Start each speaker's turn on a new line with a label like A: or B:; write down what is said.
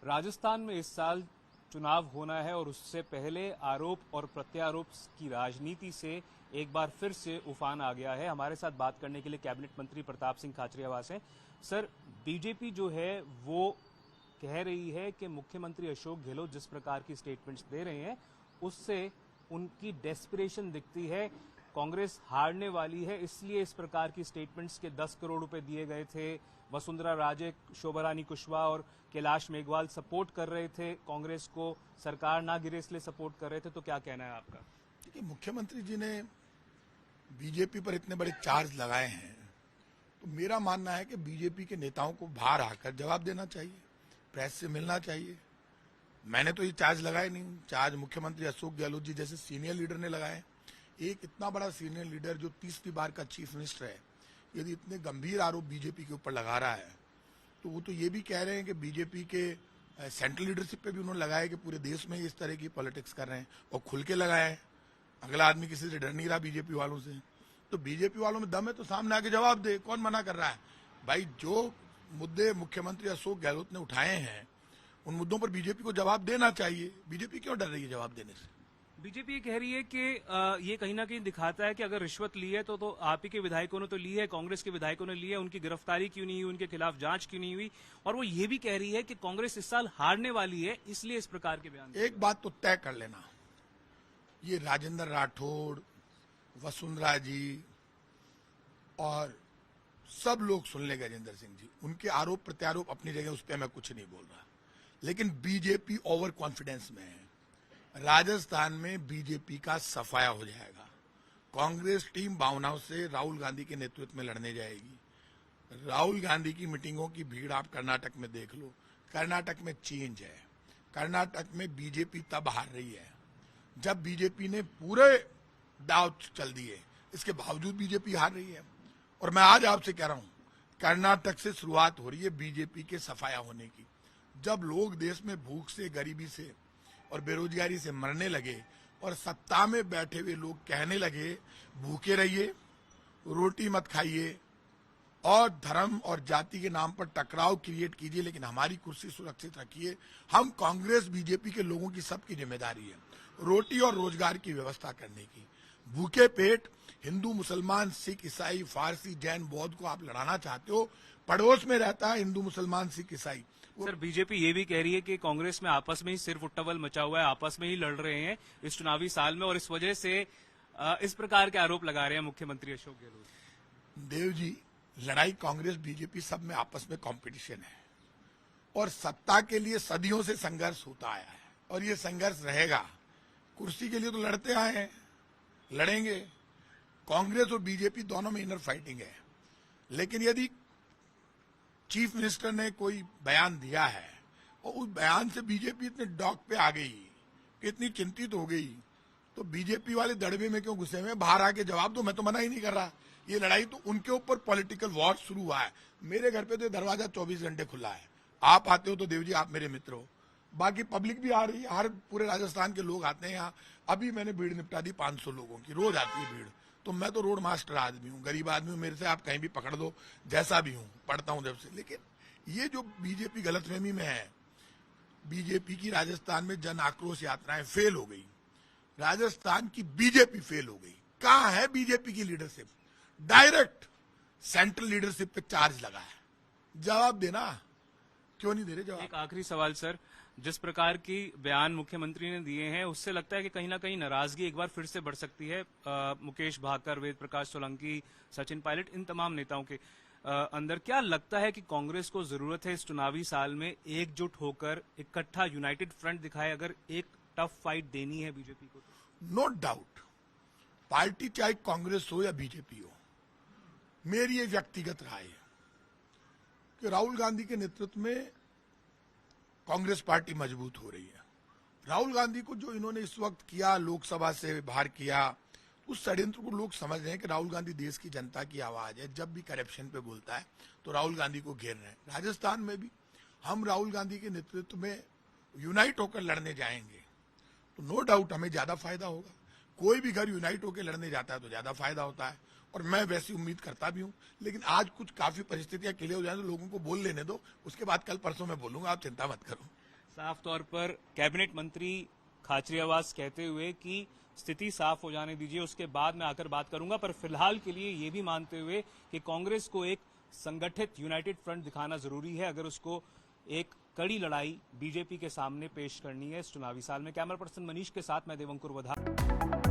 A: राजस्थान में इस साल चुनाव होना है और उससे पहले आरोप और प्रत्यारोप की राजनीति से एक बार फिर से उफान आ गया है। हमारे साथ बात करने के लिए कैबिनेट मंत्री प्रताप सिंह खाचरियावास हैं। सर, बीजेपी जो है वो कह रही है कि मुख्यमंत्री अशोक गहलोत जिस प्रकार की स्टेटमेंट्स दे रहे हैं उससे उनकी डेस्परेशन दिखती है। कांग्रेस हारने वाली है, इसलिए इस प्रकार की स्टेटमेंट्स के 10 करोड़ रुपए दिए गए थे। वसुंधरा राजे, शोभा रानी कुशवाहा और कैलाश मेघवाल सपोर्ट कर रहे थे कांग्रेस को, सरकार ना गिरे इसलिए सपोर्ट कर रहे थे। तो क्या कहना है आपका?
B: देखिए, मुख्यमंत्री जी ने बीजेपी पर इतने बड़े चार्ज लगाए हैं, तो मेरा मानना है कि बीजेपी के नेताओं को बाहर आकर जवाब देना चाहिए, प्रेस से मिलना चाहिए। मैंने तो ये चार्ज लगाए नहीं, चार्ज मुख्यमंत्री अशोक गहलोत जी जैसे सीनियर लीडर ने लगाए। एक इतना बड़ा सीनियर लीडर जो 30वीं बार का चीफ मिनिस्टर है, यदि इतने गंभीर आरोप बीजेपी के ऊपर लगा रहा है, तो वो तो ये भी कह रहे हैं कि बीजेपी के सेंट्रल लीडरशिप पे भी उन्होंने लगाया कि पूरे देश में इस तरह की पॉलिटिक्स कर रहे हैं, और खुल के लगाए हैं। अगला आदमी किसी से डर नहीं रहा बीजेपी वालों से। तो बीजेपी वालों में दम है तो सामने आके जवाब दे, कौन मना कर रहा है? भाई, जो मुद्दे मुख्यमंत्री अशोक गहलोत ने उठाए हैं उन मुद्दों पर बीजेपी को जवाब देना चाहिए। बीजेपी क्यों डर रही है जवाब देने से?
A: बीजेपी ये कह रही है कि ये कहीं ना कहीं दिखाता है कि अगर रिश्वत ली है तो आप ही के विधायकों ने तो ली है, कांग्रेस के विधायकों ने ली है, उनकी गिरफ्तारी क्यों नहीं हुई, उनके खिलाफ जांच क्यों नहीं हुई। और वो ये भी कह रही है कि कांग्रेस इस साल हारने वाली है, इसलिए इस प्रकार के बयान।
B: एक बात तो तय कर लेना, ये राजेंद्र राठौड़, वसुंधरा जी और सब लोग सुन ले, गजेंद्र सिंह जी, उनके आरोप प्रत्यारोप अपनी जगह, उस पर मैं कुछ नहीं बोल रहा। लेकिन बीजेपी ओवर कॉन्फिडेंस में है। राजस्थान में बीजेपी का सफाया हो जाएगा। कांग्रेस टीम भावनाओं से राहुल गांधी के नेतृत्व में लड़ने जाएगी। राहुल गांधी की मीटिंगों की भीड़ आप कर्नाटक में देख लो। कर्नाटक में चेंज है। कर्नाटक में बीजेपी तब हार रही है जब बीजेपी ने पूरे दांव चल दिए, इसके बावजूद बीजेपी हार रही है। और मैं आज आपसे कह रहा हूं, कर्नाटक से शुरुआत हो रही है बीजेपी के सफाया होने की। जब लोग देश में भूख से, गरीबी से और बेरोजगारी से मरने लगे और सत्ता में बैठे हुए लोग कहने लगे भूखे रहिए, रोटी मत खाइए और धर्म और जाति के नाम पर टकराव क्रिएट कीजिए, लेकिन हमारी कुर्सी सुरक्षित रखिए, हम कांग्रेस बीजेपी के लोगों की सबकी जिम्मेदारी है रोटी और रोजगार की व्यवस्था करने की। भूखे पेट हिंदू, मुसलमान, सिख, ईसाई, फारसी, जैन, बौद्ध को आप लड़ाना चाहते हो। पड़ोस में रहता है हिंदू, मुसलमान, सिख, ईसाई।
A: सर, बीजेपी ये भी कह रही है कि कांग्रेस में आपस में ही सिर्फ उट्टवल मचा हुआ है, आपस में ही लड़ रहे हैं इस चुनावी साल में, और इस वजह से इस प्रकार के आरोप लगा रहे हैं मुख्यमंत्री अशोक गहलोत।
B: देव जी, लड़ाई कांग्रेस बीजेपी सब में आपस में कंपटीशन है और सत्ता के लिए सदियों से संघर्ष होता आया है और ये संघर्ष रहेगा। कुर्सी के लिए तो लड़ते आए हैं, लड़ेंगे। कांग्रेस और बीजेपी दोनों में इनर फाइटिंग है, लेकिन यदि चीफ मिनिस्टर ने कोई बयान दिया है और उस बयान से बीजेपी इतने डॉक पे आ गई, इतनी चिंतित हो गई, तो बीजेपी वाले दड़बे में क्यों घुसे हुए? बाहर आके जवाब दो। मैं तो मना ही नहीं कर रहा। ये लड़ाई तो उनके ऊपर पॉलिटिकल वॉर शुरू हुआ है। मेरे घर पे तो दरवाजा 24 घंटे खुला है। आप आते हो तो देव जी आप मेरे मित्र हो, बाकी पब्लिक भी आ रही है, हर पूरे राजस्थान के लोग आते हैं यहाँ। अभी मैंने भीड़ निपटा दी 500 लोगों की, रोज आती है भीड़। तो मैं तो रोड मास्टर आदमी हूँ, गरीब आदमी हूँ, मेरे से आप कहीं भी पकड़ दो, जैसा भी हूँ, पढ़ता हूँ जब से। लेकिन ये जो बीजेपी गलतफहमी में है, बीजेपी की राजस्थान में जन आक्रोश यात्राएं फेल हो गई, राजस्थान की बीजेपी फेल हो गई। कहाँ है बीजेपी की लीडरशिप? डायरेक्ट सेंट्रल लीडरशिप पे चार्ज लगा है, जवाब देना। क्यों नहीं दे रहे जवाब?
A: एक आखिरी सवाल सर, जिस प्रकार की बयान मुख्यमंत्री ने दिए हैं उससे लगता है कि कहीं ना कहीं नाराजगी एक बार फिर से बढ़ सकती है मुकेश भाकर, वेद प्रकाश सोलंकी, सचिन पायलट, इन तमाम नेताओं के अंदर। क्या लगता है कि कांग्रेस को जरूरत है इस चुनावी साल में एकजुट होकर इकट्ठा यूनाइटेड फ्रंट दिखाए, अगर एक टफ फाइट देनी है बीजेपी को?
B: नो डाउट, पार्टी चाहे कांग्रेस हो या बीजेपी हो, मेरी ये व्यक्तिगत राय है कि राहुल गांधी के नेतृत्व में कांग्रेस पार्टी मजबूत हो रही है। राहुल गांधी को जो इन्होंने इस वक्त किया, लोकसभा से बाहर किया, उस षड्यंत्र को लोग समझ रहे हैं कि राहुल गांधी देश की जनता की आवाज है। जब भी करप्शन पे बोलता है तो राहुल गांधी को घेर रहे हैं। राजस्थान में भी हम राहुल गांधी के नेतृत्व में यूनाइट होकर लड़ने जाएंगे तो नो डाउट हमें ज्यादा फायदा होगा। कोई भी घर यूनाइट होकर लड़ने जाता है तो ज्यादा फायदा होता है, और मैं वैसी उम्मीद करता भी हूं। लेकिन आज कुछ काफी परिस्थितियां क्लियर हो जाए तो लोगों को बोल लेने दो, उसके बाद कल परसों मैं बोलूंगा, आप चिंता मत करो।
A: साफ तौर पर कैबिनेट मंत्री खाचरियावास कहते हुए कि स्थिति साफ हो जाने दीजिए, उसके बाद मैं आकर बात करूंगा, पर फिलहाल के लिए ये भी मानते हुए कि कांग्रेस को एक संगठित यूनाइटेड फ्रंट दिखाना जरूरी है अगर उसको एक कड़ी लड़ाई बीजेपी के सामने पेश करनी है इस चुनावी साल में। कैमरा पर्सन मनीष के साथ मैं देवंकुर वधा।